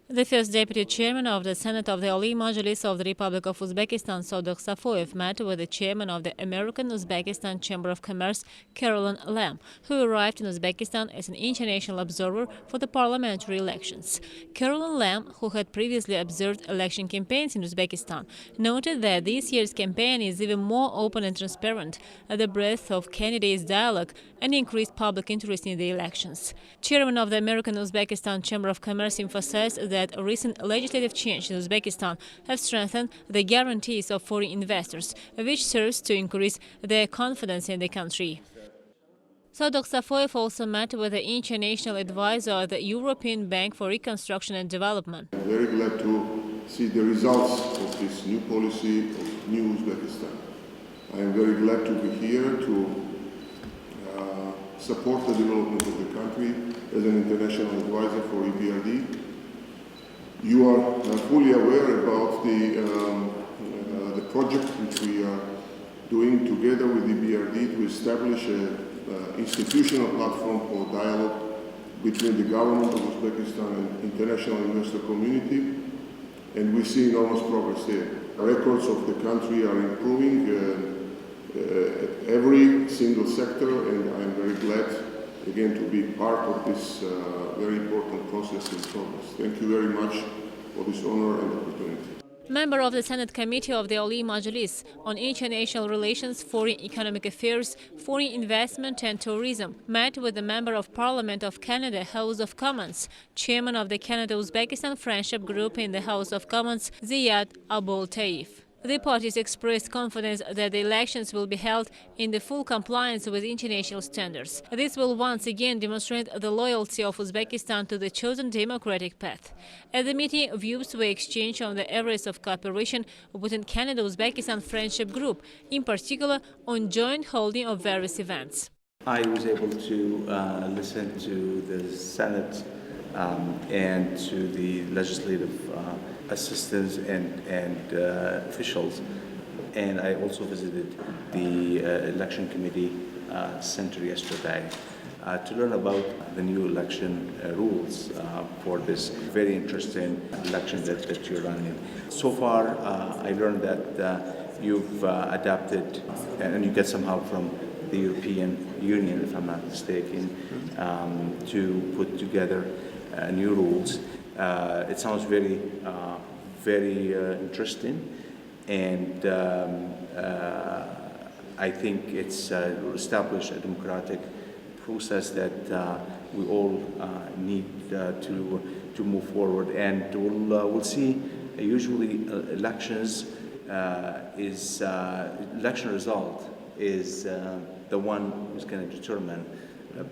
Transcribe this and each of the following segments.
The first deputy chairman of the Senate of the Oliy Majlis of the Republic of Uzbekistan, Sadyk Safoyev, met with the chairman of the American-Uzbekistan Chamber of Commerce, Carolyn Lam, who arrived in Uzbekistan as an international observer for the parliamentary elections. Carolyn Lam, who had previously observed election campaigns in Uzbekistan, noted that this year's campaign is even more open and transparent, the breadth of candidates' dialogue and increased public interest in the elections. Chairman of the American-Uzbekistan Chamber of Commerce emphasized that recent legislative change in Uzbekistan have strengthened the guarantees of foreign investors, which serves to increase their confidence in the country. Sadyk Safoyev also met with the international advisor of the European Bank for Reconstruction and Development. I'm very glad to see the results of this new policy of new Uzbekistan. I am very glad to be here to support the development of the country as an international advisor for EBRD. You are fully aware about the project which we are doing together with EBRD to establish an institutional platform for dialogue between the government of Uzbekistan and international investor community, and we see enormous progress there. Records of the country are improving at every single sector, and I am very glad again to be part of this very important process in progress. Thank you very much for this honor and opportunity. Member of the Senate Committee of the Oliy Majlis on International Relations, Foreign Economic Affairs, Foreign Investment and Tourism met with the Member of Parliament of Canada, House of Commons, Chairman of the Canada-Uzbekistan Friendship Group in the House of Commons, Ziad Abul-Taif. The parties expressed confidence that the elections will be held in the full compliance with international standards. This will once again demonstrate the loyalty of Uzbekistan to the chosen democratic path. At the meeting, views were exchanged on the areas of cooperation within Canada-Uzbekistan Friendship Group, in particular on joint holding of various events. I was able to listen to the Senate and to the legislative assistants and officials, and I also visited the election committee center yesterday to learn about the new election rules for this very interesting election that you're running. So far, I learned that you've adapted, and you get some help from the European Union, if I'm not mistaken, to put together new rules. It sounds very interesting, and I think it's established a democratic process that we all need to move forward, and we'll see. Usually, election result is the one who's going to determine.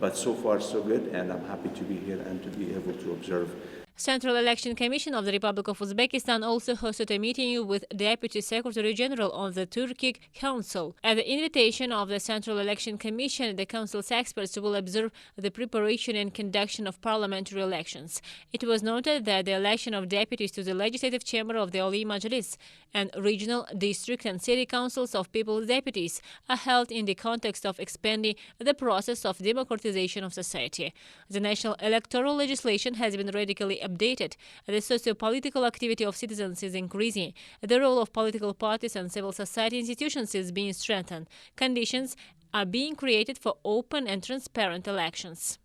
But so far, so good, and I'm happy to be here and to be able to observe. Central Election Commission of the Republic of Uzbekistan also hosted a meeting with Deputy Secretary General on the Turkic Council. At the invitation of the Central Election Commission, the Council's experts will observe the preparation and conduction of parliamentary elections. It was noted that the election of deputies to the Legislative Chamber of the Oliy Majlis and regional, district and city councils of people's deputies are held in the context of expanding the process of democratization of society. The national electoral legislation has been radically updated. The socio-political activity of citizens is increasing. The role of political parties and civil society institutions is being strengthened. Conditions are being created for open and transparent elections.